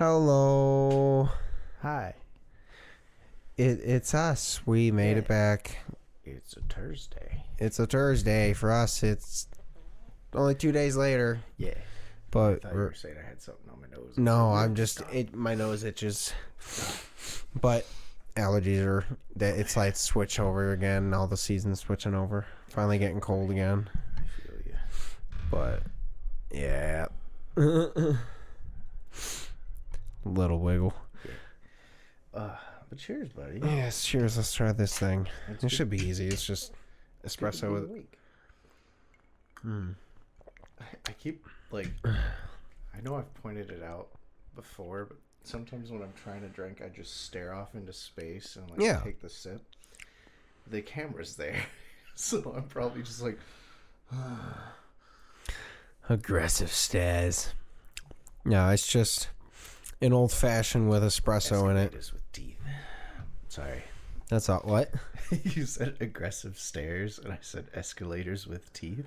Hello. Hi. It's us. We made it back. It's a Thursday. It's a Thursday. For us, it's only 2 days later. Yeah. I But thought you were saying I had something on my nose. no, I'm just my nose itches. But allergies are that it's like switch over again. All the seasons switching over. Finally getting cold again. I feel you. But yeah. Little wiggle. But cheers, buddy. Yes, cheers. Let's try this thing. It's It good- should be easy. It's just espresso with. week. I keep I know I've pointed it out before, but sometimes when I'm trying to drink, I just stare off into space and take the sip. The camera's there, so I'm probably just like Aggressive stares. No, it's just an old fashioned with espresso in it. escalators with teeth. Sorry. That's all. What? You said aggressive stairs, and I said escalators with teeth.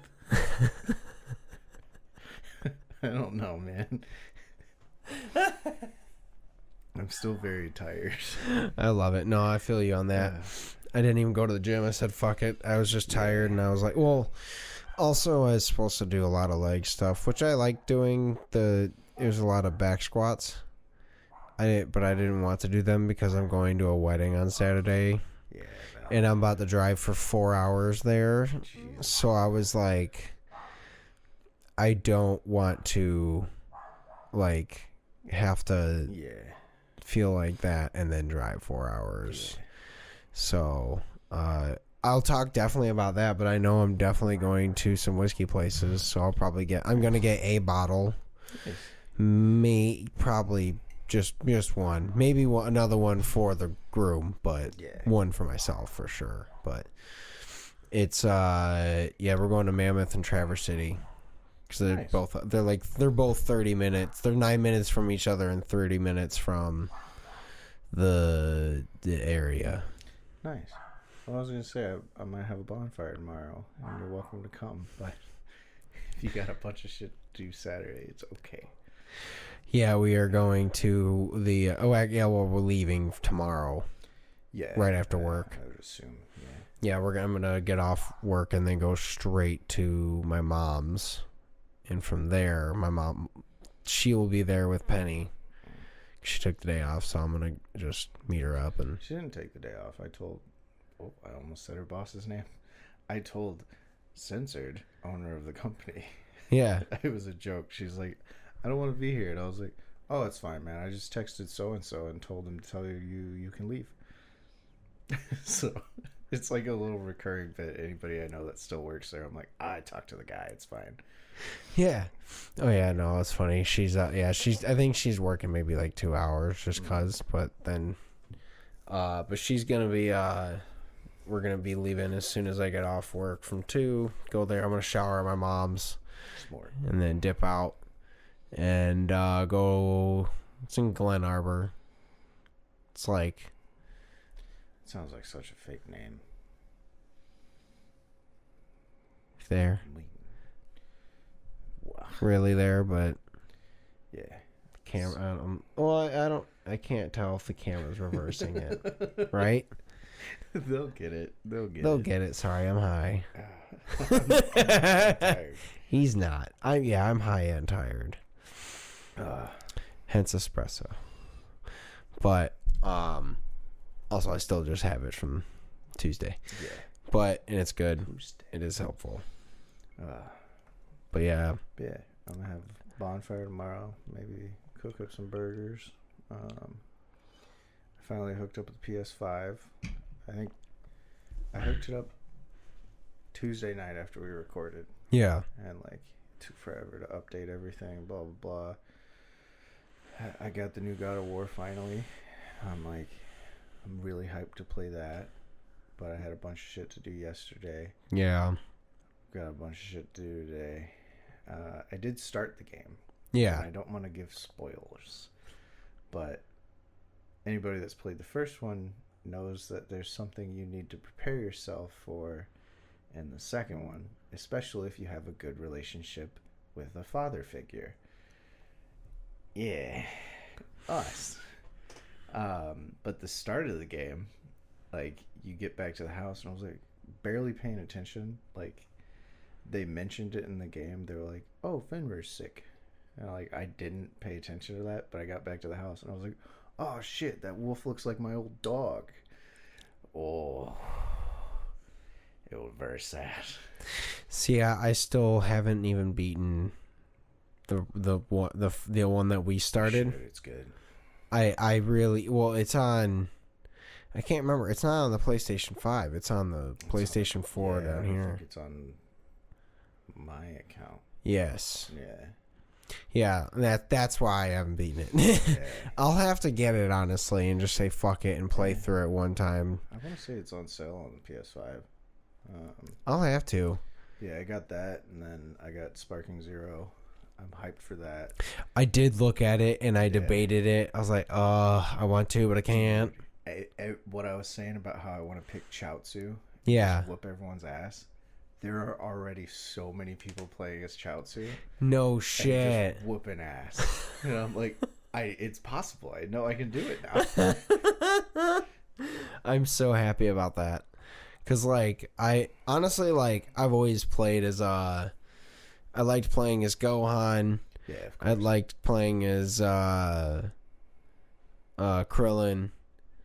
I don't know, man. I'm still very tired. I love it. No, I feel you on that. I didn't even go to the gym. I said, fuck it. I was just tired, and I was like, well, also, I was supposed to do a lot of leg stuff, which I like doing. It was a lot of back squats. But I didn't want to do them because I'm going to a wedding on Saturday. Yeah. No. And I'm about to drive for 4 hours there. Jeez. So I was like, I don't want to, have to feel like that and then drive 4 hours. Yeah. So, I'll talk definitely about that, but I know I'm definitely going to some whiskey places. So I'm going to get a bottle. Probably just one, maybe another one for the groom, but one for myself for sure. But it's we're going to Mammoth and Traverse City because they're both 30 minutes. They're 9 minutes from each other and 30 minutes from the area. Nice. Well, I was gonna say I might have a bonfire tomorrow, and you're welcome to come. But if you got a bunch of shit to do Saturday, it's okay. Yeah, we are going to the. We're leaving tomorrow. Yeah. Right after work. I would assume. Yeah. Yeah, I'm gonna get off work and then go straight to my mom's, and from there, my mom, she will be there with Penny. She took the day off, so I'm gonna just meet her up and. She didn't take the day off. I almost said her boss's name. I told Censored, owner of the company. Yeah. It was a joke. She's like, I don't want to be here. And I was like, oh, it's fine, man. I just texted so-and-so and told him to tell you can leave. So it's like a little recurring bit. Anybody I know that still works there, I'm like, I talked to the guy. It's fine. Yeah. Oh, yeah, no, it's funny. She's, I think she's working maybe like 2 hours just because, but then, but she's going to be, we're going to be leaving as soon as I get off work from 2. Go there. I'm going to shower at my mom's. Smart. And then dip out and go. It's in Glen Arbor. It's like. It sounds like such a fake name. There. Wow. Really there, but. Yeah. Camera. I can't tell if the camera's reversing it. Right? They'll get it. They'll get it. Sorry, I'm high. I'm tired. He's not. I'm high and tired. Hence espresso. But also I still just have it from Tuesday. Yeah. But and it's good. It is helpful. But yeah. Yeah. I'm gonna have a bonfire tomorrow. Maybe cook up some burgers. I finally hooked up with the PS5. I think I hooked it up Tuesday night after we recorded. Yeah. And it took forever to update everything, blah blah blah. I got the new God of War finally. I'm really hyped to play that, but I had a bunch of shit to do yesterday. Yeah. Got a bunch of shit to do today. I did start the game. Yeah. I don't want to give spoilers, but anybody that's played the first one knows that there's something you need to prepare yourself for in the second one, especially if you have a good relationship with a father figure. Yeah. us. But the start of the game, like, you get back to the house, and I was like, barely paying attention. Like, they mentioned it in the game. They were like, "Oh, Fenrir's sick," and like, I didn't pay attention to that. But I got back to the house, and I was like, "Oh shit, that wolf looks like my old dog." Oh, it was very sad. See, I still haven't even beaten the one that we started. Shit, it's good. I really, well, it's on, I can't remember. It's not on the PlayStation 5. It's on the PlayStation 4 down here. I think it's on my account. Yes. Yeah. Yeah, that's why I haven't beaten it. Yeah. I'll have to get it, honestly, and just say fuck it and play through it one time. I want to say it's on sale on the PS5. I'll have to. Yeah, I got that, and then I got Sparking Zero. I'm hyped for that. I did look at it, and I debated it. I was like, I want to, but I can't. What I was saying about how I want to pick Chaozu. Yeah. Just whoop everyone's ass. There are already so many people playing as Chaozu. No shit. Just whooping ass. And I'm like, it's possible. I know I can do it now. I'm so happy about that. Because, like, I honestly, like, I've always played as, I liked playing as Gohan. Yeah, of course. I liked playing as, Krillin.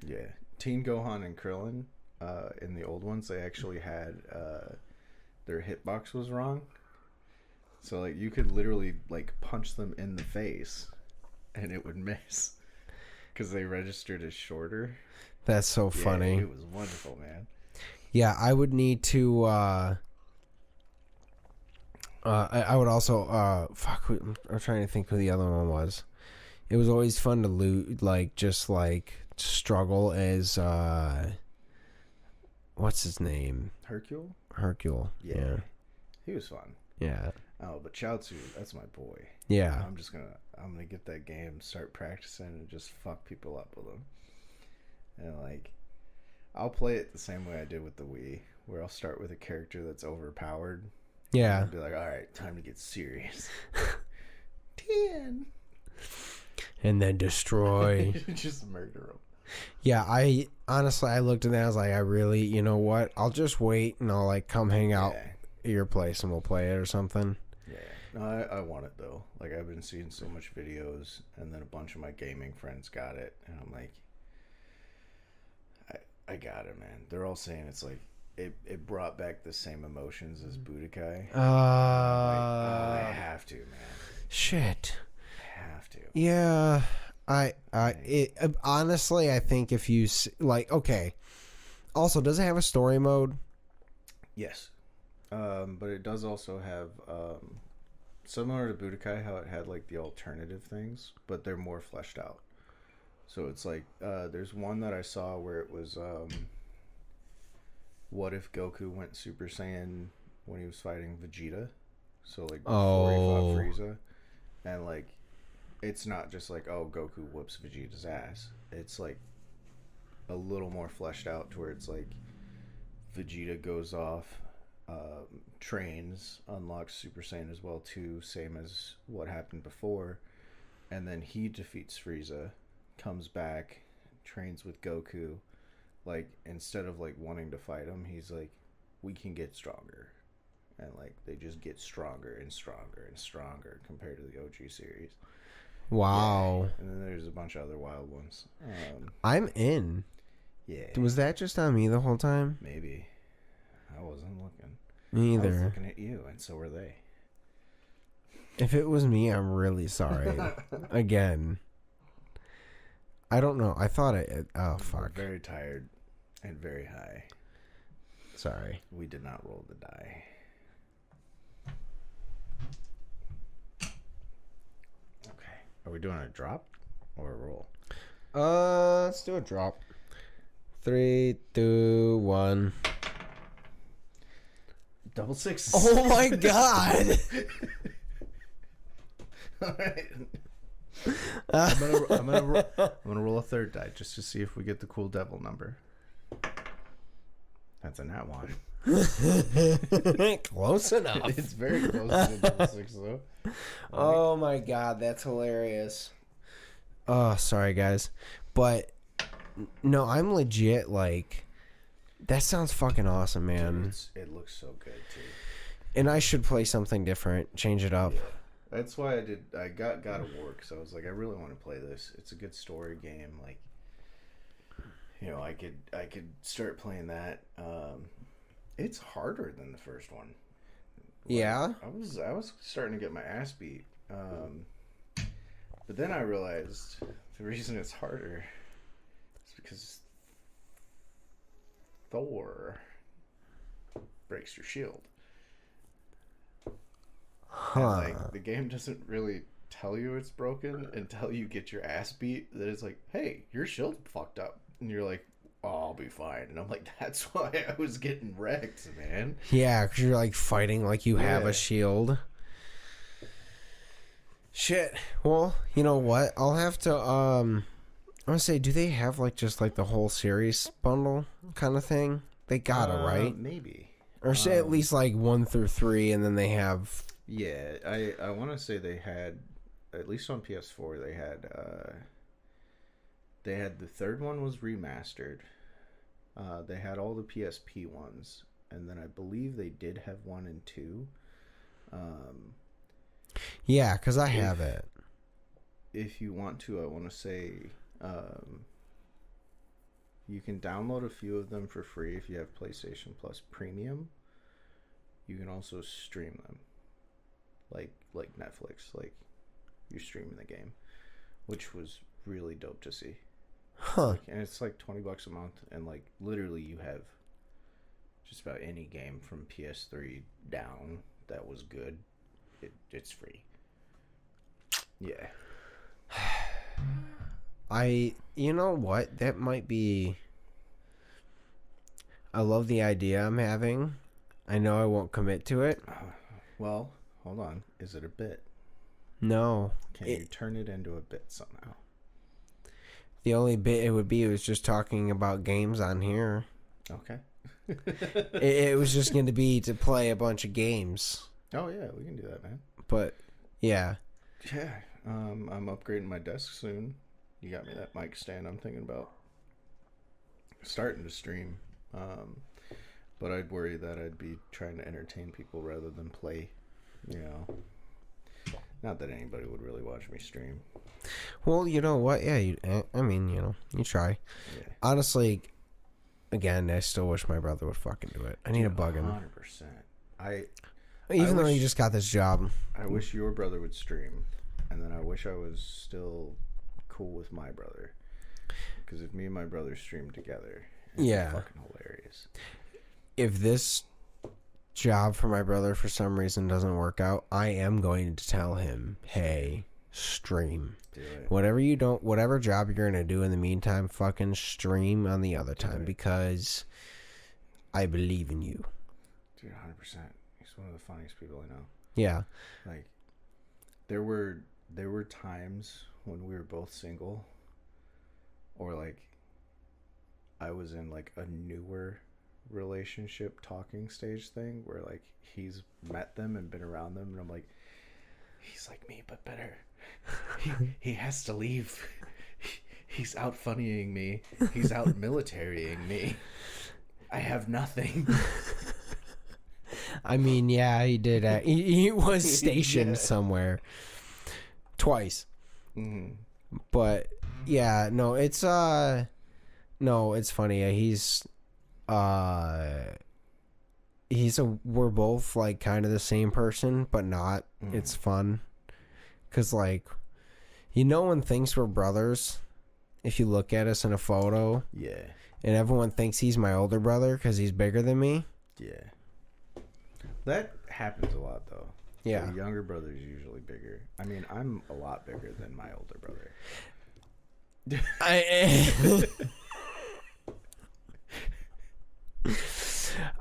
Yeah. Teen Gohan and Krillin, in the old ones, they actually had, their hitbox was wrong. So, like, you could literally, like, punch them in the face and it would miss. Because they registered as shorter. That's so funny. It was wonderful, man. Yeah, I would need to, I would also, I'm trying to think who the other one was. It was always fun to loot, like, just, like, struggle as, what's his name? Hercule? Yeah. He was fun. Yeah. Oh, but Chaozu, that's my boy. Yeah. I'm gonna get that game, start practicing, and just fuck people up with him. And, like, I'll play it the same way I did with the Wii, where I'll start with a character that's overpowered. Yeah. And be like, alright, time to get serious. 10. And then destroy. Just murder him. Yeah, I honestly, I looked at that, I was like, I really, you know what? I'll just wait and I'll, like, come hang out at your place and we'll play it or something. Yeah. No, I want it, though. Like, I've been seeing so much videos, and then a bunch of my gaming friends got it, and I'm like, I got it, man. They're all saying it's like, it brought back the same emotions as Budokai. I have to, man. Shit. I have to. Yeah. Honestly, I think if you, like, okay. Also, does it have a story mode? Yes. But it does also have, similar to Budokai, how it had, like, the alternative things, but they're more fleshed out. So it's like, there's one that I saw where it was, what if Goku went Super Saiyan when he was fighting Vegeta? So, like, before he fought Frieza. And, like, it's not just like, oh, Goku whoops Vegeta's ass. It's, like, a little more fleshed out to where it's like, Vegeta goes off, trains, unlocks Super Saiyan as well, too, same as what happened before. And then he defeats Frieza, comes back, trains with Goku. Like, instead of, like, wanting to fight him, he's like, we can get stronger. And, like, they just get stronger and stronger and stronger compared to the OG series. Wow. Yeah. And then there's a bunch of other wild ones. I'm in. Yeah. Was that just on me the whole time? Maybe. I wasn't looking. Me either. I was looking at you, and so were they. If it was me, I'm really sorry. Again. I don't know. I thought oh, fuck. We're very tired and very high. Sorry. We did not roll the die. Okay. Are we doing a drop or a roll? Let's do a drop. 3, 2, 1. Double six. Oh my god. All right. I'm gonna roll a third die just to see if we get the cool devil number. That's a nat one. Close enough. It's very close to the double six, though. Oh my god, that's hilarious. Oh, sorry guys, but no, I'm legit like. That sounds fucking awesome, man. Dude, it looks so good too. And I should play something different, change it up. Yeah. That's why I got God of War, because I was like, I really want to play this. It's a good story game. Like, you know, I could start playing that. It's harder than the first one. Like, Yeah. I was starting to get my ass beat. But then I realized the reason it's harder is because Thor breaks your shield. Huh. And, like, the game doesn't really tell you it's broken until you get your ass beat. That it's like, hey, your shield's fucked up. And you're like, oh, I'll be fine. And I'm like, that's why I was getting wrecked, man. Yeah, because you're like fighting like you have a shield. Shit. Well, you know what? I'll have to, I want to say, do they have like just like the whole series bundle kind of thing? They gotta, right? Maybe. Or say at least like 1 through 3, and then they have... Yeah, I want to say they had, at least on PS4, they had the third one was remastered. They had all the PSP ones, and then I believe they did have 1 and 2. Yeah, because I have it. If you want to, I want to say you can download a few of them for free if you have PlayStation Plus Premium. You can also stream them, like Netflix, like you're streaming the game, which was really dope to see. Huh. Like, and it's like $20 a month, and like literally you have just about any game from PS3 down that was good. It's free. Yeah. You know what? That might be... I love the idea I'm having. I know I won't commit to it. Well, hold on. Is it a bit? No. Can you turn it into a bit somehow? The only bit it would be was just talking about games on here. Okay. It was just going to be to play a bunch of games. Oh, yeah. We can do that, man. But, yeah. Yeah. I'm upgrading my desk soon. You got me that mic stand I'm thinking about starting to stream. But I'd worry that I'd be trying to entertain people rather than play, you know. Not that anybody would really watch me stream. Well, you know what? Yeah, I mean, you know, you try. Yeah. Honestly, again, I still wish my brother would fucking do it. I need to bug him. 100%. Even though he just got this job. I wish your brother would stream. And then I wish I was still cool with my brother. Because if me and my brother stream together, it's fucking hilarious. If this job for my brother for some reason doesn't work out, I am going to tell him, hey, stream. Do it. Whatever job you're going to do in the meantime, fucking stream on the other time, because I believe in you. Dude, 100%. He's one of the funniest people I know. Yeah. Like, there were times when we were both single, or like I was in like a newer relationship talking stage thing where like he's met them and been around them, and I'm like, he's like me but better. He has to leave. He's out funnying me. He's out militarying me. I have nothing. I mean, yeah, he did. He was stationed somewhere twice. Mm-hmm. But yeah, no, it's funny. We're both like kind of the same person, but not. Mm. It's fun. 'Cause like, you know, when things were brothers, if you look at us in a photo, yeah, and everyone thinks he's my older brother 'cause he's bigger than me. Yeah. That happens a lot, though. Yeah. The younger brother is usually bigger. I mean, I'm a lot bigger than my older brother.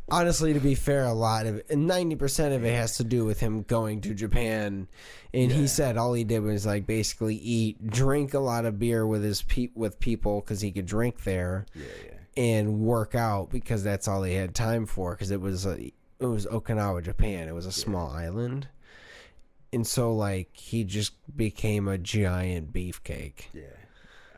Honestly, to be fair, 90% of it has to do with him going to Japan, and he said all he did was like basically drink a lot of beer with with people because he could drink there, and work out because that's all he had time for, because it was Okinawa, Japan. It was a small island, And so, like, he just became a giant beefcake. Yeah,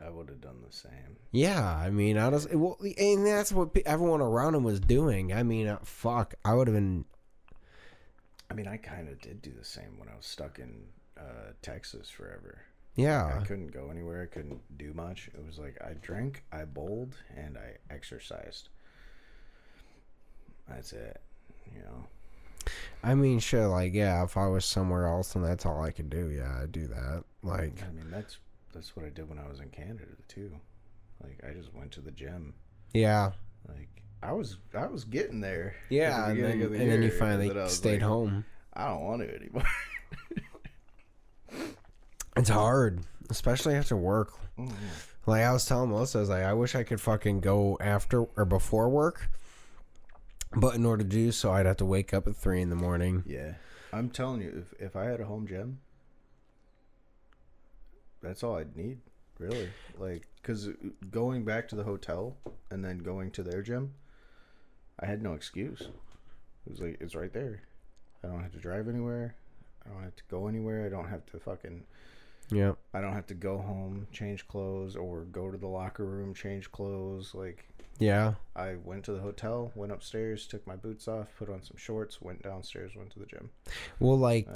I would have done the same. Yeah, I mean, honestly, well, and that's what everyone around him was doing. I mean, fuck, I would have been. I mean, I kind of did do the same when I was stuck in Texas forever. Yeah. Like, I couldn't go anywhere. I couldn't do much. It was like I drank, I bowled, and I exercised. That's it, you know. I mean, shit, like, yeah, if I was somewhere else and that's all I could do, yeah, I'd do that. Like, I mean, that's what I did when I was in Canada too. Like, I just went to the gym. Yeah. Like, I was getting there. Yeah, and then you finally stayed like, home. I don't want to anymore. It's hard, especially after work. Mm-hmm. Like I was telling Melissa, I was like, I wish I could fucking go after or before work. But in order to do so, I'd have to wake up at 3 a.m. Yeah. I'm telling you, if I had a home gym, that's all I'd need, really. Like, because going back to the hotel and then going to their gym, I had no excuse. It was like, it's right there. I don't have to drive anywhere. I don't have to go anywhere. I don't have to fucking... Yeah. I don't have to go home, change clothes, or go to the locker room, change clothes. Like... Yeah. I went to the hotel, went upstairs, took my boots off, put on some shorts, went downstairs, went to the gym. Well, like,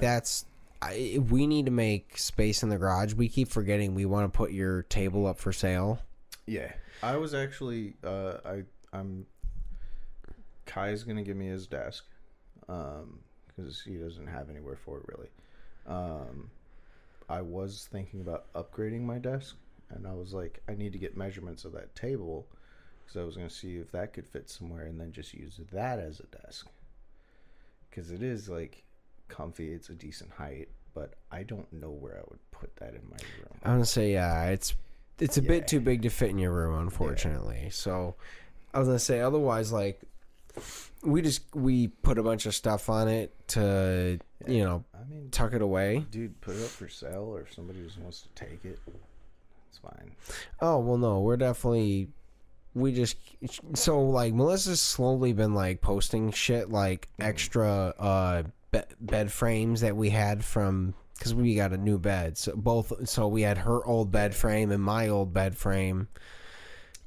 we need to make space in the garage. We keep forgetting we want to put your table up for sale. Yeah. I was actually, Kai's going to give me his desk, because he doesn't have anywhere for it, really. I was thinking about upgrading my desk, and I was like, I need to get measurements of that table, because I was going to see if that could fit somewhere and then just use that as a desk. Because it is, like, comfy. It's a decent height. But I don't know where I would put that in my room. I'm going to say, yeah, it's a bit too big to fit in your room, unfortunately. Yeah. So I was going to say, otherwise, like, we put a bunch of stuff on it to, tuck it away. Dude, put it up for sale, or if somebody just wants to take it, it's fine. Oh, well, no, we're definitely... So, like, Melissa's slowly been, like, posting shit, like, extra bed frames that we had from... Because we got a new bed. So we had her old bed frame and my old bed frame.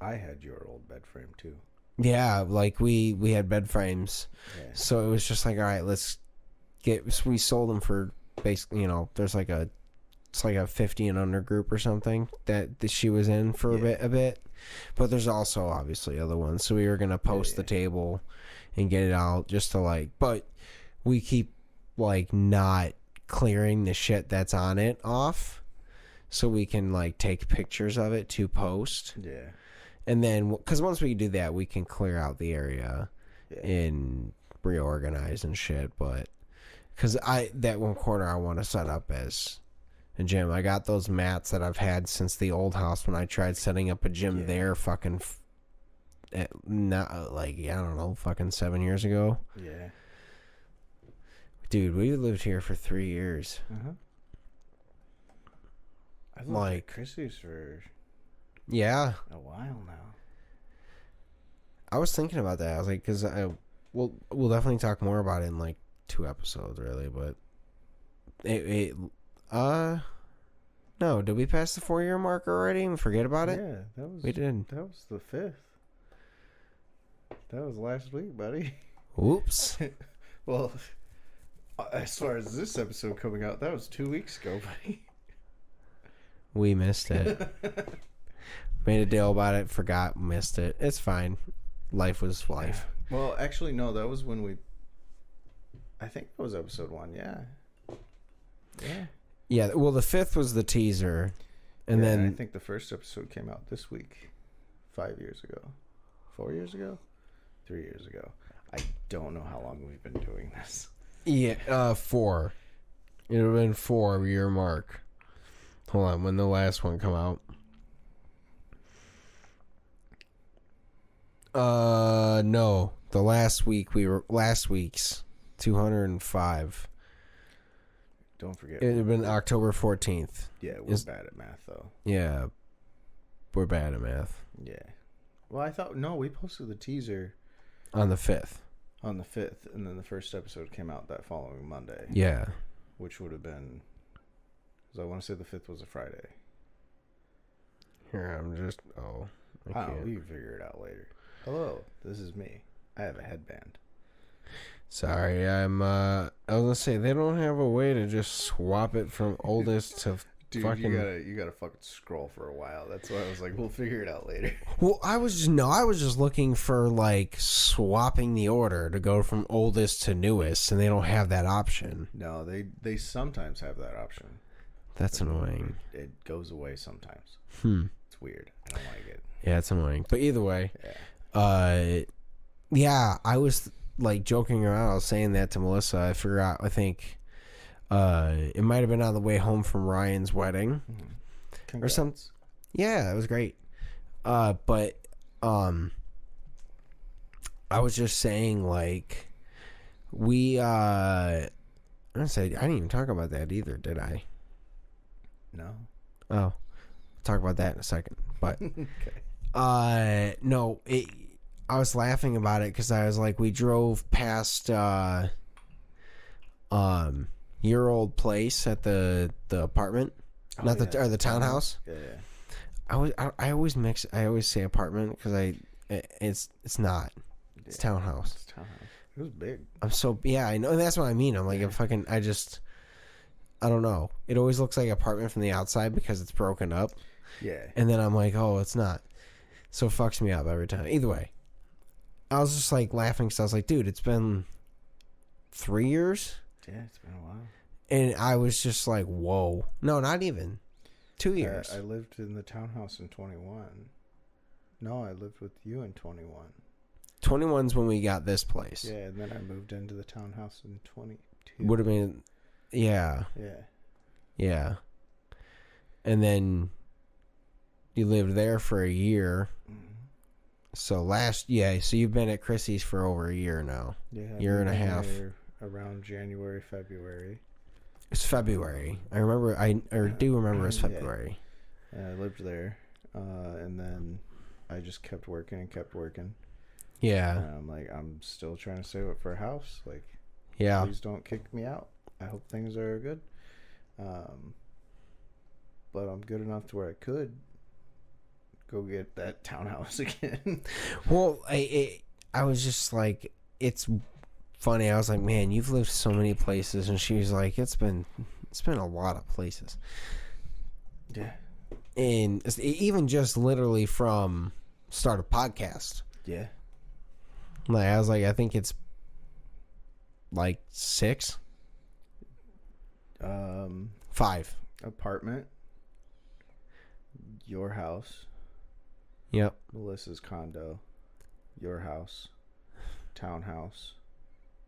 I had your old bed frame, too. Yeah, like, we had bed frames. Yeah. So it was just like, all right, let's get... So we sold them for, basically, there's, like, it's like a 50 and under group or something that she was in for a bit. But there's also obviously other ones. So we were going to post the table and get it out just to like, but we keep like not clearing the shit that's on it off so we can like take pictures of it to post. Yeah. And then, because once we do that, we can clear out the area and reorganize and shit. But because that one corner I want to set up as a gym. I got those mats that I've had since the old house when I tried setting up a gym there fucking not like, I don't know, fucking 7 years ago. Yeah. Dude, we lived here for 3 years. Uh-huh. I've lived at Chrissy's for a while now. I was thinking about that. I was like, because we'll definitely talk more about it in like 2 episodes, really. But no, did we pass the 4-year mark already and forget about it? Yeah, we did. That was the 5th. That was last week, buddy. Oops. Well, as far as this episode coming out, that was 2 weeks ago, buddy. We missed it. Made a deal about it, forgot, missed it. It's fine. Life was life. Well, actually, no, that was when I think that was episode 1, yeah. Yeah. Yeah, well, the 5th was the teaser. And then... I think the first episode came out this week. 5 years ago. 4 years ago? 3 years ago. I don't know how long we've been doing this. Yeah, 4. It would have been 4-year mark. Hold on, when the last one come out? No. The last week's 205. Don't forget. It would have been October 14th. Yeah, we're bad at math, though. Yeah, we're bad at math. Yeah. Well, I thought, no, we posted the teaser. On the 5th. On the 5th, and then the first episode came out that following Monday. Yeah. which would have been, because I want to say the 5th was a Friday. Here, I'm just, I don't know, we can figure it out later. Hello, this is me. I have a headband. Sorry, I was gonna say, they don't have a way to just swap it from oldest to Dude, fucking... you gotta fucking scroll for a while. That's why I was like, we'll figure it out later. Well, I was just looking for, like, swapping the order to go from oldest to newest, and they don't have that option. No, they sometimes have that option. That's annoying. It goes away sometimes. It's weird. I don't like it. Yeah, it's annoying. But either way, yeah, I was, like, joking around. I was saying that to Melissa. I forgot, I think, it might have been on the way home from Ryan's wedding. Congrats. Or something. Yeah, it was great. But I was just saying, like, I didn't even talk about that either, did I? No. Oh, talk about that in a second. But Okay. no, I was laughing about it because I was like, we drove past your old place at the apartment, the townhouse. Yeah. I always say apartment because it's not. It's townhouse. It's townhouse. It was big. I know. That's what I mean. I'm like, I don't know. It always looks like apartment from the outside because it's broken up. Yeah. And then I'm like, oh, it's not. So it fucks me up every time. Either way, I was just like laughing because I was like, dude, it's been 3 years. Yeah, it's been a while. And I was just like, whoa. No, not even. 2 years. I lived in the townhouse in 21. No, I lived with you in 21. 21's when we got this place. Yeah, and then I moved into the townhouse in 22. Would have been, yeah. Yeah. Yeah. And then you lived there for a year. Mm-hmm. So you've been at Chrissy's for over a year now. Yeah. Year and a half. Around January, February. It's February. I remember, do remember it's February. Yeah, I lived there. And then I just kept working and kept working. Yeah. And I'm like, I'm still trying to save up for a house. Like, yeah. Please don't kick me out. I hope things are good. But I'm good enough to where I could go get that townhouse again. Well, I was just like, it's funny. I was like, man, you've lived so many places, and she was like, it's been a lot of places. Yeah. And even just literally from start a podcast. Yeah. Like, I was like, I think it's like 6. 5. Apartment. Your house. Yep. Melissa's condo. Your house. Townhouse.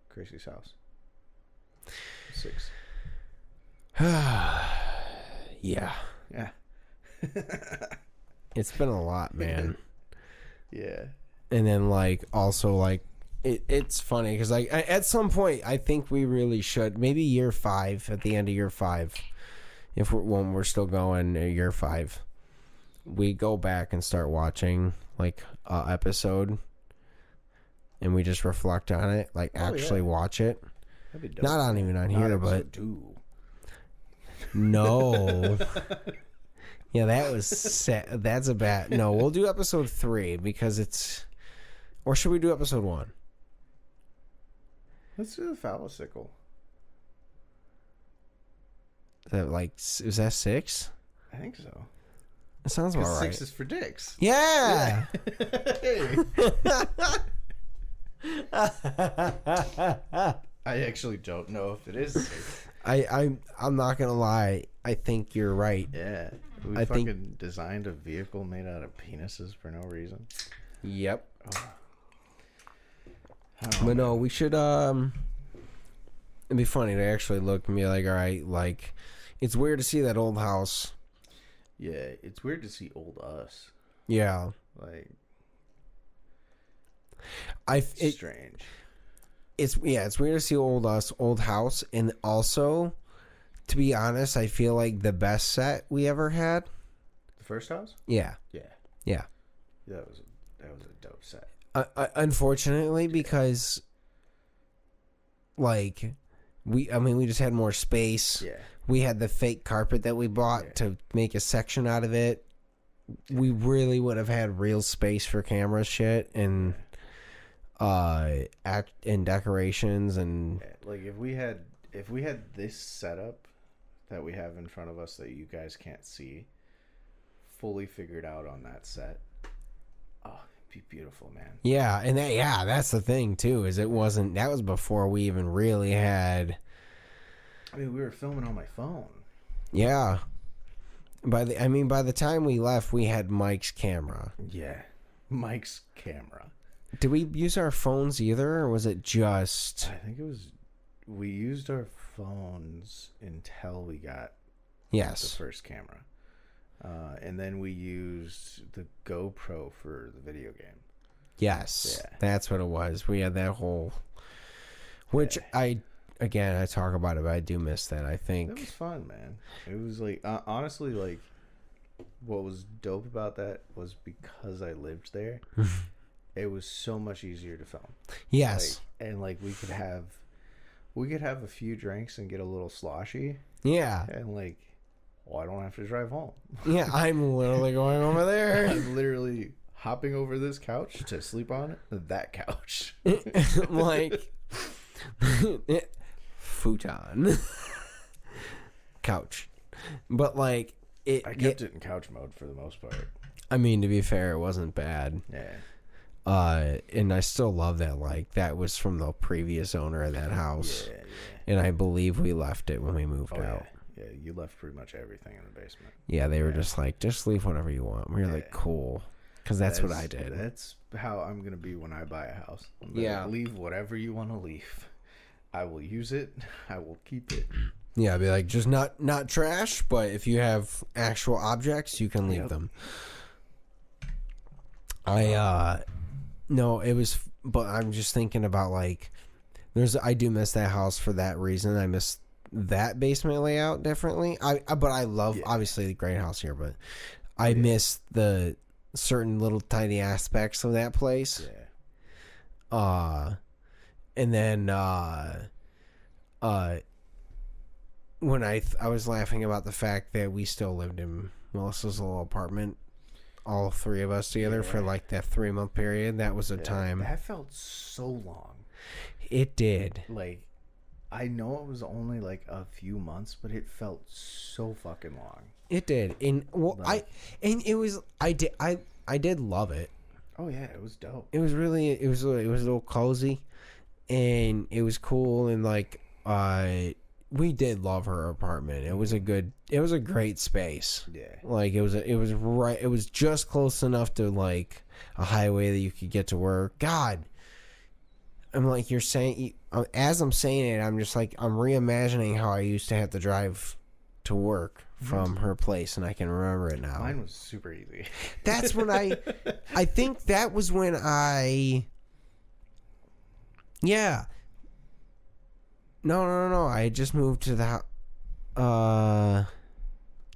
Chrissy's house. 6. Yeah. Yeah. It's been a lot, man. Yeah. And then, like, also, like, it's funny because, like, at some point, I think we really should, maybe year 5, at the end of year 5, when we're still going year 5, we go back and start watching, like, a episode, and we just reflect on it, like, actually watch it. That'd be dope. Not even on here, but 2. No. Yeah, that was sad. That's a bad. No, we'll do episode 3 because it's. Or should we do episode 1? Let's do the phallosicle. Is that 6? I think so. It sounds about right. 6 is for dicks. Yeah. I actually don't know if it is 6. I'm not gonna lie. I think you're right. Yeah. We fucking designed a vehicle made out of penises for no reason. Yep. Oh, but no, we should. It'd be funny to actually look and be like, all right, like, it's weird to see that old house. Yeah, it's weird to see old us. Yeah. Like, it's strange. It's weird to see old us, old house, and also, to be honest, I feel like the best set we ever had. The first house? Yeah. Yeah. Yeah. That was a dope set. Unfortunately, because, like, we just had more space. Yeah. We had the fake carpet that we bought to make a section out of it. We really would have had real space for camera shit and act and decorations and like if we had this setup that we have in front of us that you guys can't see fully figured out on that set. Oh, it'd be beautiful, man. Yeah, and that's the thing too, is that was before we even really had. I mean, we were filming on my phone. Yeah. By the time we left, we had Mike's camera. Yeah. Mike's camera. Did we use our phones either, or was it just... I think it was... We used our phones until we got the first camera. And then we used the GoPro for the video game. Yes. Yeah. That's what it was. We had that whole... Which I talk about it, but I do miss that, I think. It was fun, man. It was like, honestly, like, what was dope about that was because I lived there, it was so much easier to film. Yes. And, like, we could have a few drinks and get a little sloshy. Yeah. And, like, I don't have to drive home. Yeah, I'm literally going over there. I'm literally hopping over this couch to sleep on that couch. Like... futon couch, but like I kept it in couch mode for the most part. I mean, to be fair, it wasn't bad. And I still love that. Like, that was from the previous owner of that house. And I believe we left it when we moved out. Yeah, you left pretty much everything in the basement. Yeah, they were just like, just leave whatever you want. We were like, cool, because that's what I did. That's how I'm gonna be when I buy a house. Leave whatever you want to leave. I will use it. I will keep it. Yeah, I'd be like, just not trash, but if you have actual objects, you can leave them. No, it was, but I'm just thinking about, like, I do miss that house for that reason. I miss that basement layout differently. But I love, obviously, the great house here, but I miss the certain little tiny aspects of that place. And then when I was laughing about the fact that we still lived in Melissa's little apartment, all three of us together for like that 3-month period. That was a time. That felt so long. It did. Like, I know it was only like a few months, but it felt so fucking long. It did. And I did love it. Oh yeah, it was dope. It was a little cozy. And it was cool, and like we did love her apartment. It was a great space. Yeah. Like it was just close enough to like a highway that you could get to work. God, I'm like, you're saying, as I'm saying it, I'm just like, I'm reimagining how I used to have to drive to work from her place, and I can remember it now. Mine was super easy. That's when I think that was when yeah. No. I had just moved to the house.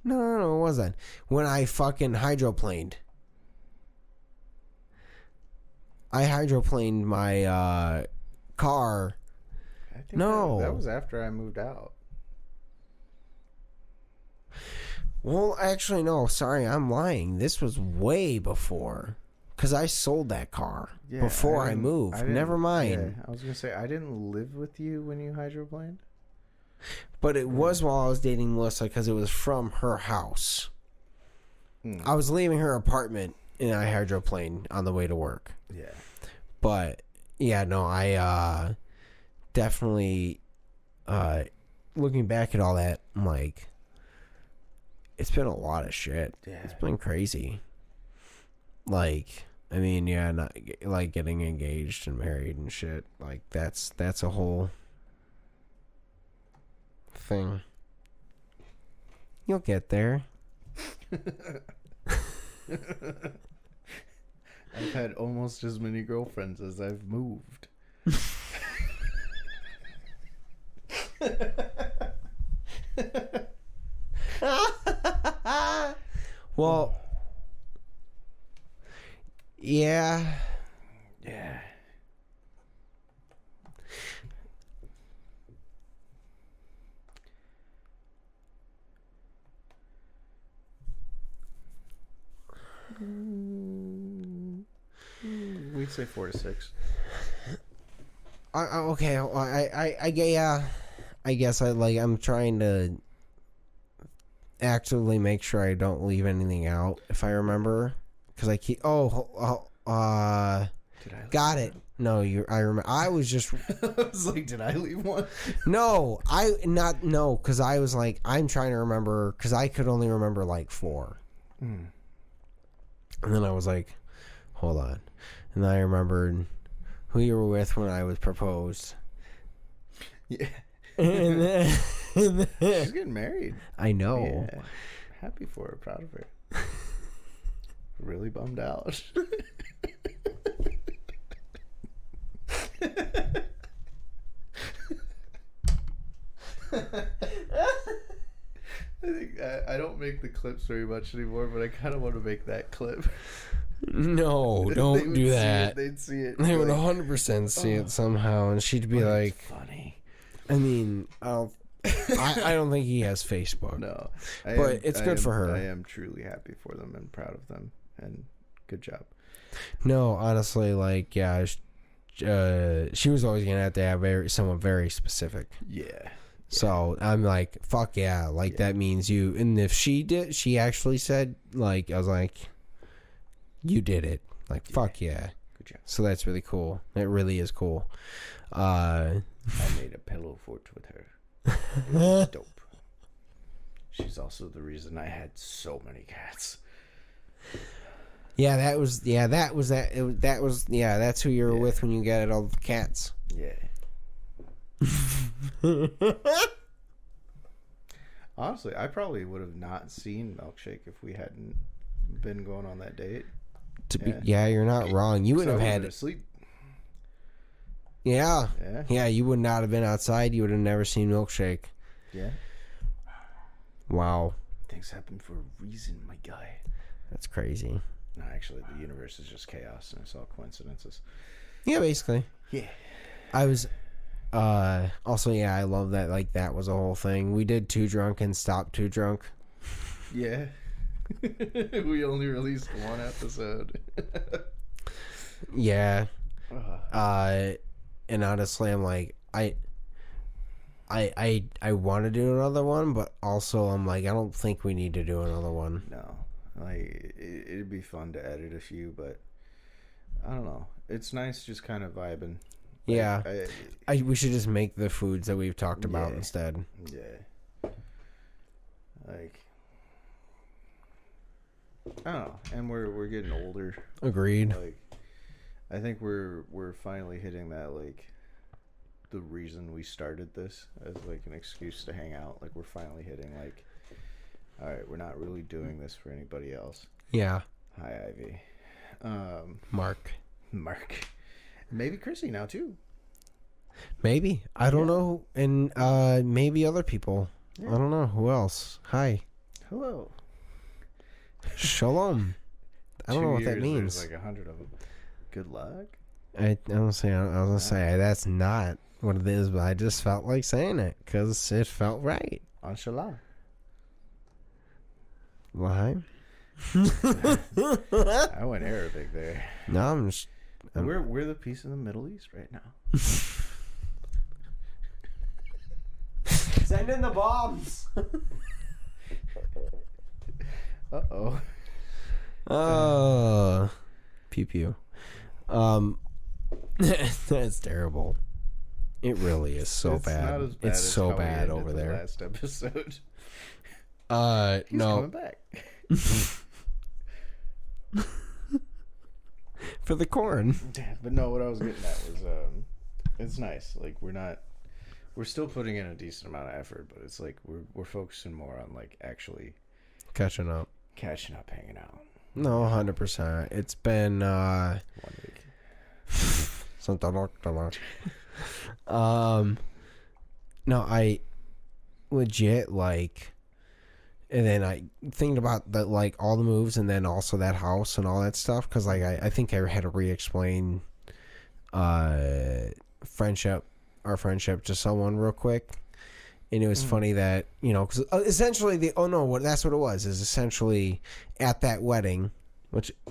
No, it wasn't. When I fucking hydroplaned. I hydroplaned my car. I think that was after I moved out. Well, actually, no. Sorry, I'm lying. This was way before. Because I sold that car before I moved. Never mind. Yeah, I was going to say, I didn't live with you when you hydroplaned. But it was while I was dating Melissa, because it was from her house. I was leaving her apartment, and I hydroplaned on the way to work. Yeah. But, yeah, no, I definitely, looking back at all that, I'm like, it's been a lot of shit. Yeah. It's been crazy. Like, I mean, yeah, not like getting engaged and married and shit. Like, that's a whole thing. You'll get there. I've had almost as many girlfriends as I've moved. Well, yeah. We'd say 4 to 6. Okay. I guess I'm trying to actively make sure I don't leave anything out if I remember, because I keep. Got it. No, I remember. I was just. I was like, did I leave one? No, because I was like, I'm trying to remember, because I could only remember like 4. And then I was like, hold on. And then I remembered who you were with when I was proposed. Yeah. and then, She's getting married. I know. Yeah. Happy for her. Proud of her. Really bummed out. I think I don't make the clips very much anymore, but I kind of want to make that clip. No, don't do that. They'd see it. They would 100% see it somehow, and she'd be like, "Funny." I mean, I don't think he has Facebook. No, but it's good for her. I am truly happy for them and proud of them, and good job. No, honestly, like, yeah, she was always gonna have to have someone very specific. Yeah. So I'm like, fuck yeah, like that means you. And if she actually said, like, I was like, you did it, like, fuck yeah. Good job. So that's really cool. It really is cool. I made a pillow fort with her. It was dope. She's also the reason I had so many cats. Yeah, that's who you were with when you got all the cats. Yeah. Honestly, I probably would have not seen Milkshake if we hadn't been going on that date. You're not wrong. You would have had to sleep. Yeah, you would not have been outside. You would have never seen Milkshake. Yeah. Wow. Things happen for a reason, my guy. That's crazy. No, actually, the universe is just chaos, and it's all coincidences. Yeah, basically. Yeah. I was. Also, yeah, I love that. Like, that was a whole thing. We did Too Drunk and stopped Too Drunk. Yeah. We only released one episode. Yeah. And honestly, I'm like, I want to do another one, but also I'm like, I don't think we need to do another one. No, like it'd be fun to edit a few, but I don't know. It's nice just kind of vibing. Like, yeah, we should just make the foods that we've talked about instead. Yeah, like I don't know, and we're getting older. Agreed. Like, I think we're finally hitting that, like, the reason we started this as like an excuse to hang out. Like, we're finally hitting, like, all right, we're not really doing this for anybody else. Yeah. Hi, Ivy. Mark. Maybe Chrissy now too. Maybe. I don't know. And maybe other people. Yeah. I don't know. Who else? Hi. Hello. Shalom. I don't know what that means. There's like 100 of them. Good luck. I was gonna say that's not what it is, but I just felt like saying it because it felt right. Inshallah. Why? I went Arabic there. No, we're the piece in the Middle East right now. Send in the bombs. Uh-oh. Pew pew. That's terrible. It really is so bad. Not as bad. It's as so how bad we over ended there. The last episode. He's no. coming back. For the corn. But no, what I was getting at was it's nice. Like, we're still putting in a decent amount of effort, but it's like we're focusing more on, like, actually catching up, hanging out. No, 100%. It's been 1 week. No, I legit, like, and then I think about the, like, all the moves, and then also that house and all that stuff, because, like, I think I had to re-explain our friendship to someone real quick, and it was funny that, you know, because essentially that's what it was, is essentially at that wedding,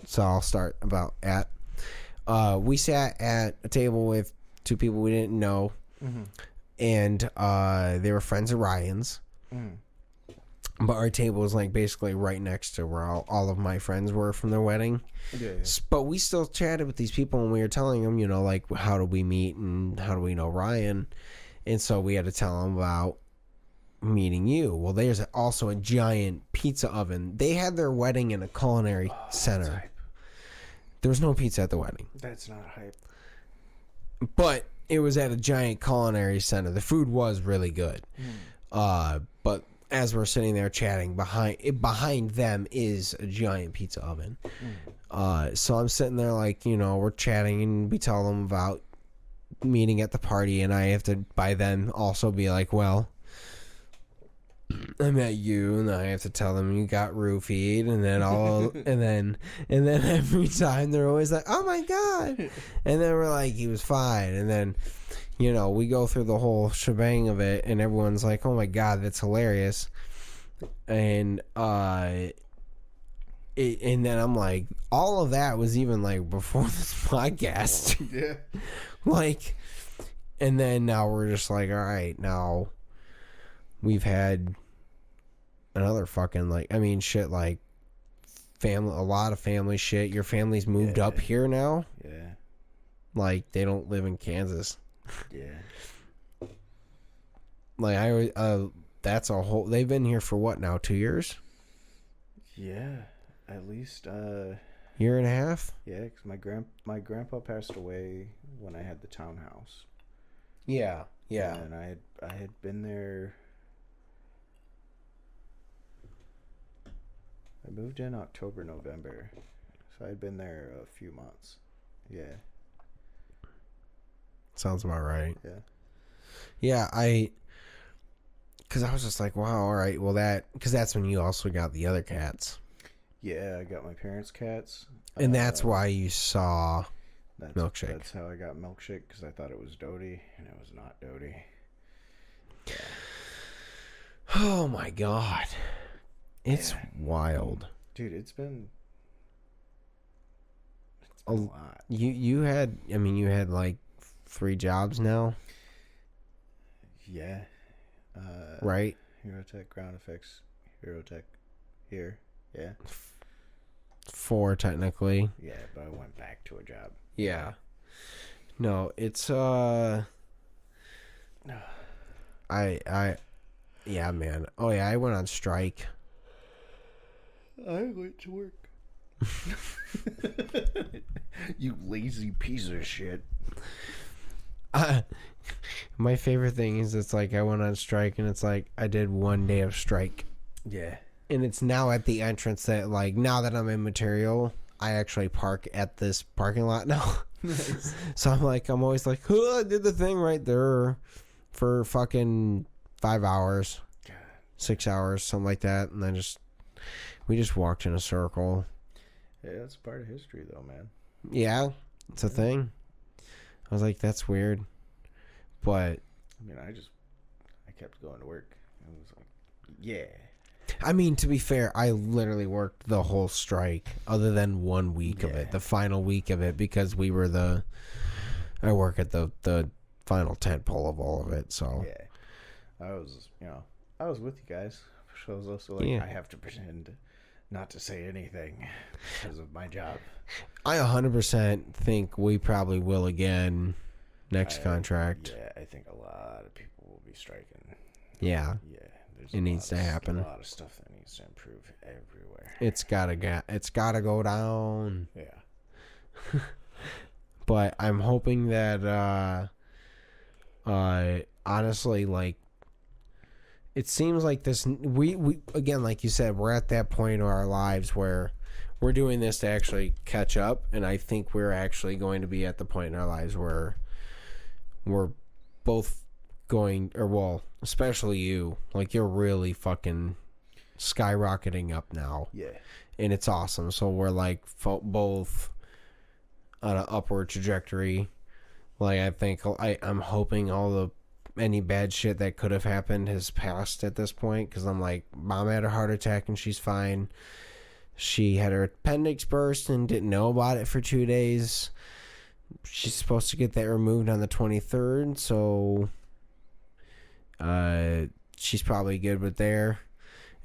So I'll start about at. We sat at a table with two people we didn't know, and they were friends of Ryan's. But our table was like basically right next to where all of my friends were from their wedding. Yeah. But we still chatted with these people, and we were telling them, you know, like, how did we meet and how do we know Ryan? And so we had to tell them about meeting you. Well, there's also a giant pizza oven. They had their wedding in a culinary center. There was no pizza at the wedding. That's not hype. But it was at a giant culinary center. The food was really good. But as we're sitting there chatting, behind them is a giant pizza oven. So I'm sitting there like, you know, we're chatting and we tell them about meeting at the party, and I have to by then also be like, well, I met you, and I have to tell them you got roofied, and then and then every time they're always like, oh my god, and then we're like, he was fine, and then, you know, we go through the whole shebang of it, and everyone's like, oh my god, that's hilarious, and and then I'm like, all of that was even like before this podcast. Yeah. Like, and then now we're just like, all right, now we've had another fucking, like, I mean, shit, like, a lot of family shit. Your family's moved up here now. Yeah. Like, they don't live in Kansas. Yeah. Like, that's a whole, they've been here for what now, 2 years? Yeah. At least, year and a half? Yeah, because my grandpa passed away when I had the townhouse. Yeah. And I had been there. I moved in October, November, so I'd been there a few months. Yeah. Sounds about right. Yeah. Yeah, because I was just like, wow, all right, well, because that's when you also got the other cats. Yeah, I got my parents' cats. And that's why you saw Milkshake. That's how I got Milkshake, because I thought it was Dodie, and it was not Dodie. Yeah. Oh, my God. It's wild. Dude, it's been a lot. You had like 3 jobs now? Yeah. Right? Hero-Tech, Ground Effects, Hero-Tech, here. Yeah. 4 technically. Yeah, but I went back to a job. Yeah. No, it's yeah, man. Oh yeah, I went on strike. I went to work. You lazy piece of shit. My favorite thing is it's like I went on strike and it's like I did 1 day of strike. Yeah. And it's now at the entrance that, like, now that I'm in material, I actually park at this parking lot now. Nice. So I'm always like, oh, I did the thing right there for fucking 5 hours, 6 hours, something like that. And then we just walked in a circle. Yeah, that's part of history though, man. Yeah, it's a thing. I was like, that's weird. But I mean, I kept going to work. I was like, yeah. I mean, to be fair, I literally worked the whole strike other than 1 week of it, the final week of it, because we were I work at the final tent pole of all of it, so. Yeah. I was with you guys. So I was also like, I have to pretend not to say anything because of my job. I 100% think we probably will again next contract. Yeah, I think a lot of people will be striking. Yeah. Yeah. It needs to happen. A lot of stuff that needs to improve everywhere. It's gotta go down. Yeah. But I'm hoping that honestly, like, it seems like this we again, like you said, we're at that point in our lives where we're doing this to actually catch up, and I think we're actually going to be at the point in our lives where we're both going, or well, especially you, like, you're really fucking skyrocketing up now. Yeah. And it's awesome. So we're like both on an upward trajectory. Like, I think I'm hoping any bad shit that could have happened has passed at this point, because I'm like, Mom had a heart attack and she's fine. She had her appendix burst and didn't know about it for 2 days. She's supposed to get that removed on the 23rd, so she's probably good with there.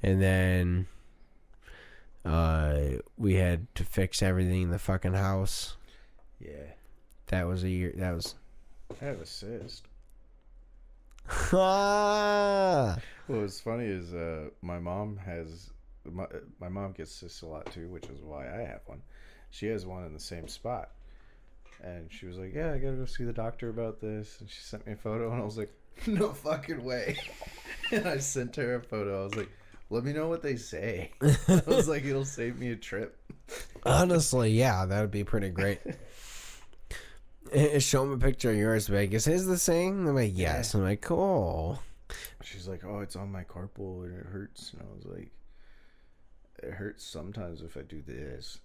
And then we had to fix everything in the fucking house. Yeah. That was a year. That was. I have a cyst. Ah! What's funny is my mom gets cysts a lot too, which is why I have one. She has one in the same spot. And she was like, yeah, I gotta go see the doctor about this. And she sent me a photo, and I was like, no fucking way. And I sent her a photo. I was like, let me know what they say. I was like, it'll save me a trip. Honestly, yeah, that would be pretty great. Show him a picture of yours. Like, is his the same? I'm like, yes. I'm like, cool. She's like, oh, it's on my carpal and it hurts. And I was like, it hurts sometimes if I do this.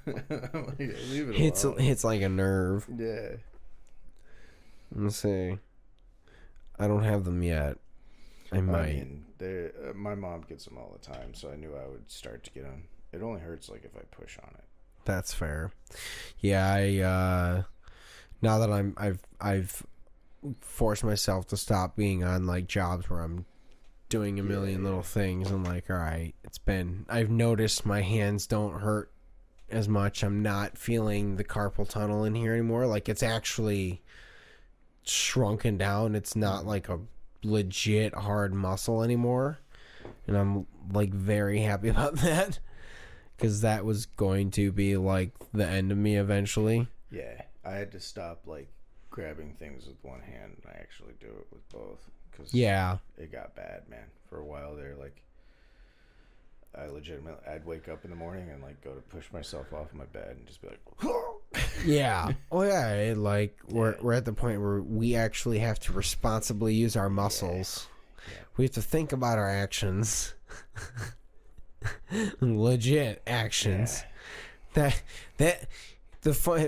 I'm like, leave it alone. Hits like a nerve. Yeah. Let's see. I don't have them yet. I might. I mean, my mom gets them all the time, so I knew I would start to get them. It only hurts like if I push on it. That's fair. Yeah, I now that I've forced myself to stop being on like jobs where I'm doing a million little things. I'm like, all right, I've noticed my hands don't hurt as much. I'm not feeling the carpal tunnel in here anymore. Like, it's actually shrunken down. It's not like a legit hard muscle anymore. And I'm like very happy about that, because that was going to be like the end of me eventually. Yeah, I had to stop like grabbing things with one hand, and I actually do it with both, because it got bad, man. For a while there, like I'd wake up in the morning and like go to push myself off my bed and just be like, yeah. Oh yeah, we're at the point where we actually have to responsibly use our muscles. Yeah. We have to think about our actions. Legit actions. Yeah.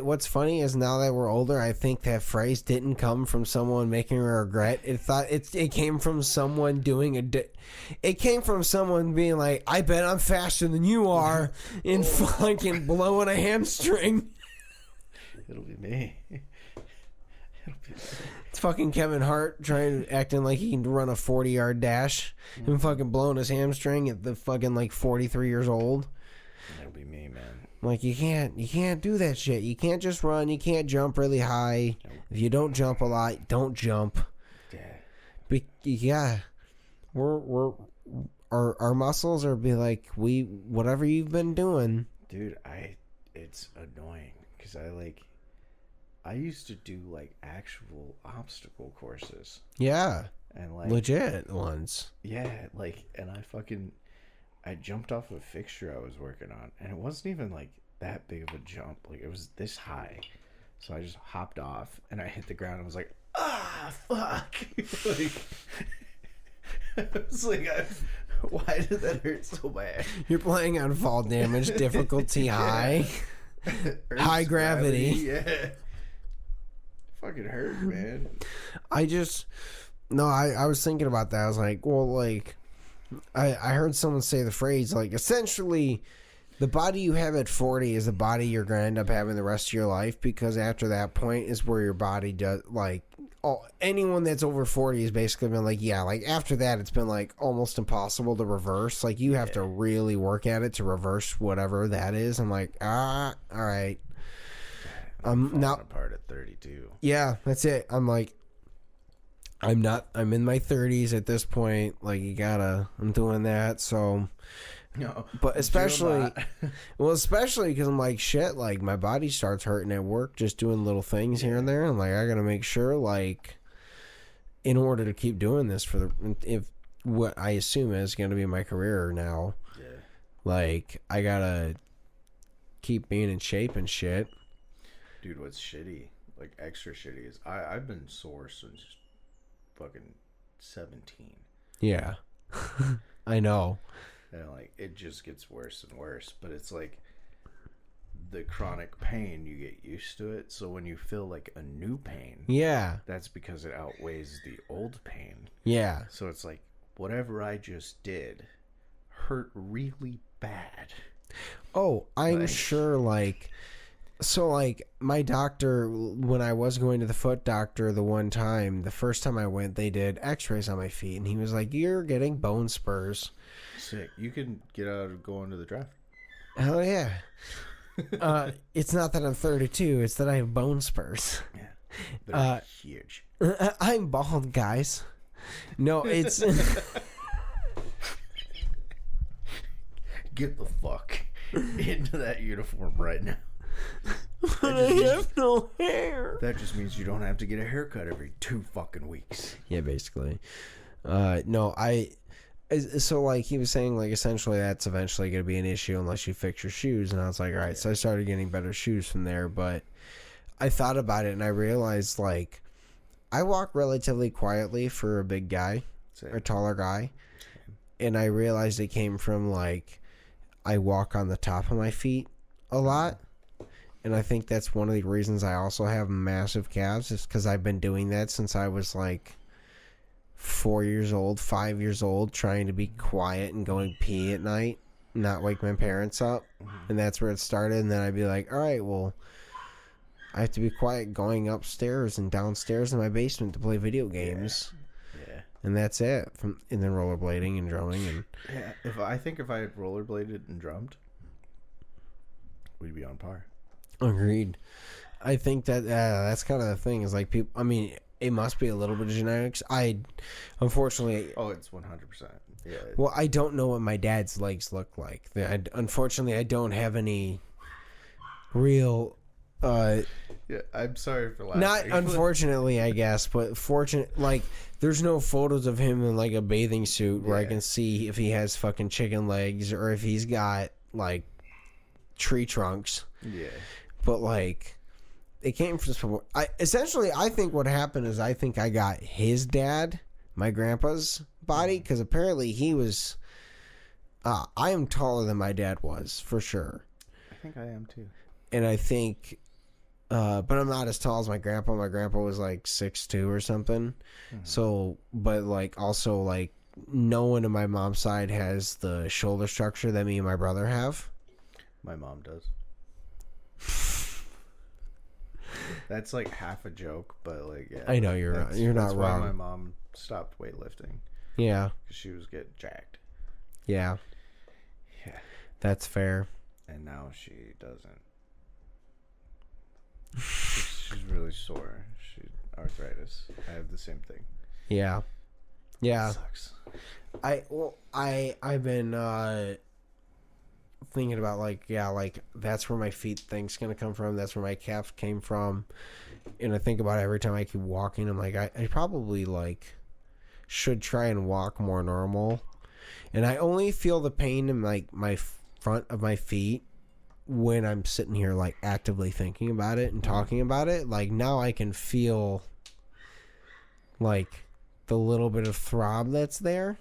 What's funny is, now that we're older, I think that phrase didn't come from someone making a regret. It came from someone it came from someone being like, I bet I'm faster than you are, and fucking blowing a hamstring. It'll be me. It's fucking Kevin Hart acting like he can run a 40-yard dash and fucking blowing his hamstring at the fucking like 43 years old. That'll be me, man. Like, you can't do that shit. You can't just run. You can't jump really high. Nope. If you don't jump a lot, don't jump. Yeah. Our muscles are be like, whatever you've been doing. Dude, it's annoying because I used to do like actual obstacle courses. Yeah. And like legit ones. Yeah, like, and I jumped off a fixture I was working on, and it wasn't even like that big of a jump. Like, it was this high. So I just hopped off and I hit the ground and was like, ah, fuck. Like, I was like, why did that hurt so bad? You're playing on fall damage difficulty high. High gravity. Yeah. Fucking hurt, man. I was thinking about that. I was like, well, like, I heard someone say the phrase, like, essentially, the body you have at 40 is the body you're going to end up having the rest of your life, because after that point is where your body does, like, anyone that's over 40 has basically been like, yeah, like, after that, it's been, like, almost impossible to reverse. Like, you have to really work at it to reverse whatever that is. I'm like, all right. I'm not apart at 32. Yeah, that's it. I'm like, I'm in my 30s at this point. Like, I'm doing that. So, no, but especially because I'm like, shit, like, my body starts hurting at work just doing little things here and there. I'm like, I got to make sure, like, in order to keep doing this if what I assume is going to be my career now, like, I got to keep being in shape and shit. Dude, what's shitty, like extra shitty, is I've been sore since fucking 17. Yeah. I know. And like, it just gets worse and worse, but it's like the chronic pain, you get used to it. So when you feel like a new pain, that's because it outweighs the old pain. Yeah. So it's like, whatever I just did hurt really bad. Oh, I'm sure, like... So, like, my doctor, when I was going to the foot doctor the one time, the first time I went, they did x-rays on my feet, and he was like, you're getting bone spurs. Sick. You can get out of going to the draft. Hell yeah. It's not that I'm 32, it's that I have bone spurs. Yeah. They're huge. I'm bald, guys. No, it's... Get the fuck into that uniform right now. But I have no hair. That just means you don't have to get a haircut every 2 fucking weeks. Yeah, basically. No, so like he was saying, like essentially that's eventually going to be an issue unless you fix your shoes. And I was like, all right. So I started getting better shoes from there. But I thought about it and I realized, like, I walk relatively quietly for a big guy, a taller guy. And I realized it came from, like, I walk on the top of my feet a lot. And I think that's one of the reasons I also have massive calves, is because I've been doing that since I was like 4 years old, 5 years old, trying to be quiet and going pee at night, not wake my parents up. And that's where it started. And then I'd be like, all right, well, I have to be quiet going upstairs and downstairs in my basement to play video games. Yeah. And that's it. And then rollerblading and drumming. And yeah, if I had rollerbladed and drummed, we'd be on par. Agreed. I think that that's kind of the thing, is like people, I mean, it must be a little bit of genetics. Unfortunately... Oh, it's 100%. Yeah. Well, I don't know what my dad's legs look like. Unfortunately, I don't have any real... yeah, I'm sorry for laughing. Not unfortunately, I guess, but like, there's no photos of him in like a bathing suit where I can see if he has fucking chicken legs or if he's got like tree trunks. Yeah. But like, it came from... I think what happened is I think I got his dad, my grandpa's body, because apparently he was... I am taller than my dad was, for sure. I think I am too. And I think... but I'm not as tall as my grandpa. My grandpa was like 6'2" or something. Mm-hmm. So, but like also like no one on my mom's side has the shoulder structure that me and my brother have. My mom does. That's like half a joke, but like, yeah. I know you're not wrong. That's why my mom stopped weightlifting. Yeah. Because she was getting jacked. Yeah. Yeah. That's fair. And now she doesn't. She's really sore. Arthritis. I have the same thing. Yeah. Yeah. It sucks. I've been thinking about like that's where my feet thing's gonna come from. That's where my calf came from. And I think about it every time I keep walking. I'm like, I probably like should try and walk more normal. And I only feel the pain in like my front of my feet when I'm sitting here like actively thinking about it and talking about it. Like now I can feel like the little bit of throb that's there.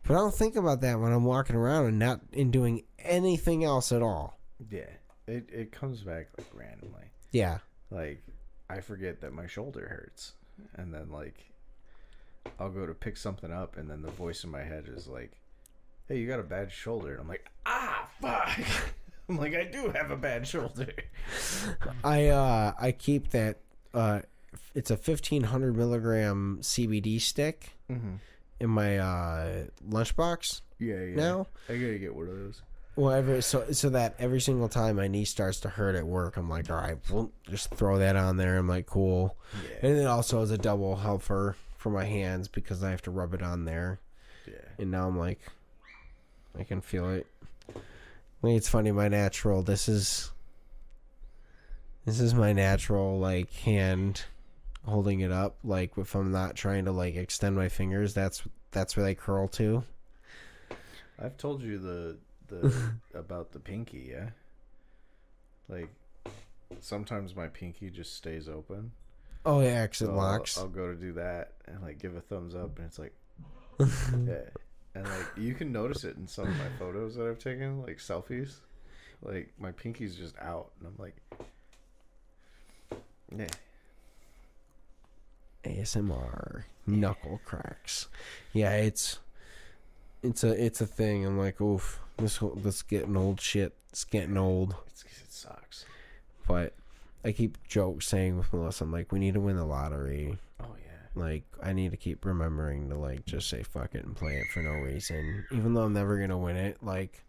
But I don't think about that when I'm walking around and not doing anything else at all. Yeah. It comes back like randomly. Yeah. Like I forget that my shoulder hurts. And then like I'll go to pick something up and then the voice in my head is like, hey, you got a bad shoulder. And I'm like, fuck. I'm like, I do have a bad shoulder. I keep that it's a 1,500 milligram CBD stick in my lunchbox. Yeah. Now I gotta get one of those. Well, so that every single time my knee starts to hurt at work, I'm like, all right, well, just throw that on there. I'm like, cool. Yeah. And then also as a double helper for my hands because I have to rub it on there. Yeah. And now I'm like, I can feel it. I mean, it's funny. My natural. This is my natural like hand holding it up. Like if I'm not trying to like extend my fingers, that's where they curl to. I've told you the about the pinky, yeah. Like sometimes my pinky just stays open. Oh yeah, because it locks. I'll go to do that and like give a thumbs up, and it's like, yeah. And like you can notice it in some of my photos that I've taken, like selfies. Like my pinky's just out, and I'm like, yeah. ASMR knuckle cracks. Yeah, It's a thing. I'm like, oof, this getting old shit. It's getting old. It sucks. But I keep saying with Melissa, I'm like, we need to win the lottery. Oh yeah. Like, I need to keep remembering to like just say fuck it and play it for no reason, even though I'm never gonna win it. Like,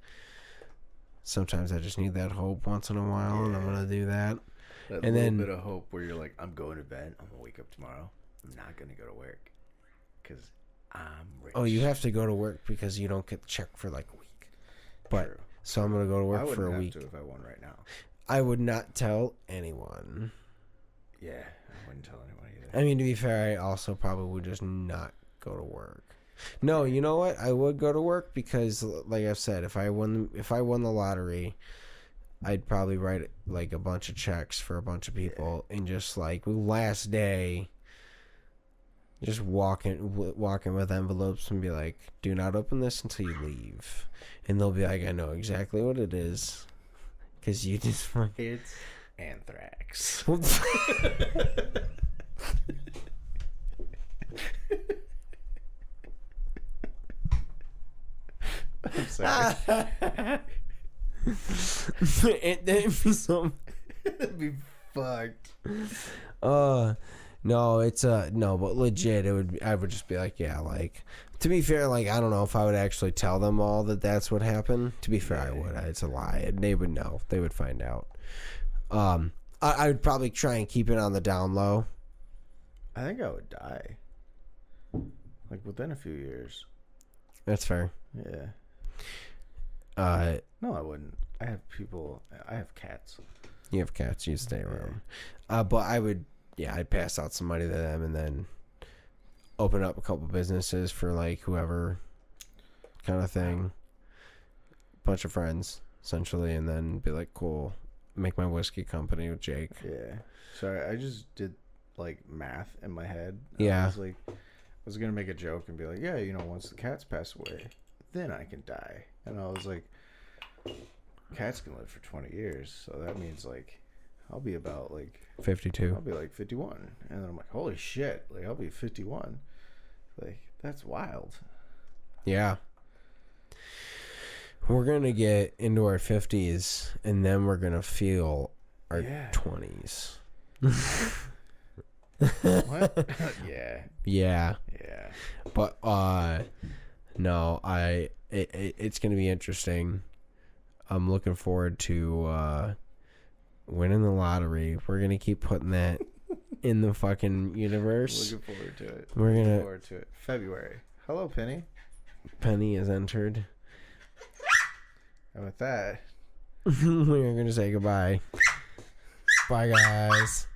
sometimes I just need that hope once in a while, and I'm gonna do that. That and little then bit of hope where you're like, I'm going to bed. I'm gonna wake up tomorrow. I'm not gonna go to work because I'm rich. oh, you have to go to work because you don't get the check for like a week. But True. so I'm gonna go to work I for a wouldn't week. have to if I won right now. I would not tell anyone. Yeah, I wouldn't tell anyone either. I mean, to be fair, I also probably would just not go to work. No, you know what? I would go to work because, like I've said, if I won the lottery, I'd probably write like a bunch of checks for a bunch of people and just like last day, just walking with envelopes and be like, "Do not open this until you leave," and they'll be like, "I know exactly what it is," because you just it's anthrax. I'm sorry. It'd be so. It'd be fucked. No, it's no, but legit, I would just be like, yeah, like, to be fair, like, I don't know if I would actually tell them all that that's what happened. To be fair, I would. It's a lie, and they would know. They would find out. I would probably try and keep it on the down low. I think I would die, like within a few years. That's fair. Yeah. No, I wouldn't. I have cats. You have cats, you stay around. But I would, yeah, I'd pass out some money to them and then open up a couple businesses for like whoever kind of thing. Bunch of friends, essentially, and then be like, cool, make my whiskey company with Jake. Yeah. Sorry, I just did like math in my head. Yeah. I was gonna make a joke and be like, yeah, once the cats pass away, then I can die. And I was like, cats can live for 20 years, so that means like I'll be about like 52. I'll be like 51, and then I'm like, holy shit, like I'll be 51. Like that's wild. Yeah. We're gonna get into our 50s, and then we're gonna feel our 20s. What? Yeah. Yeah. Yeah. But no, it's gonna be interesting. I'm looking forward to winning the lottery. We're gonna keep putting that in the fucking universe. Looking forward to it. Looking forward to it. February. Hello, Penny. Penny has entered. And with that, we're gonna say goodbye. Bye, guys.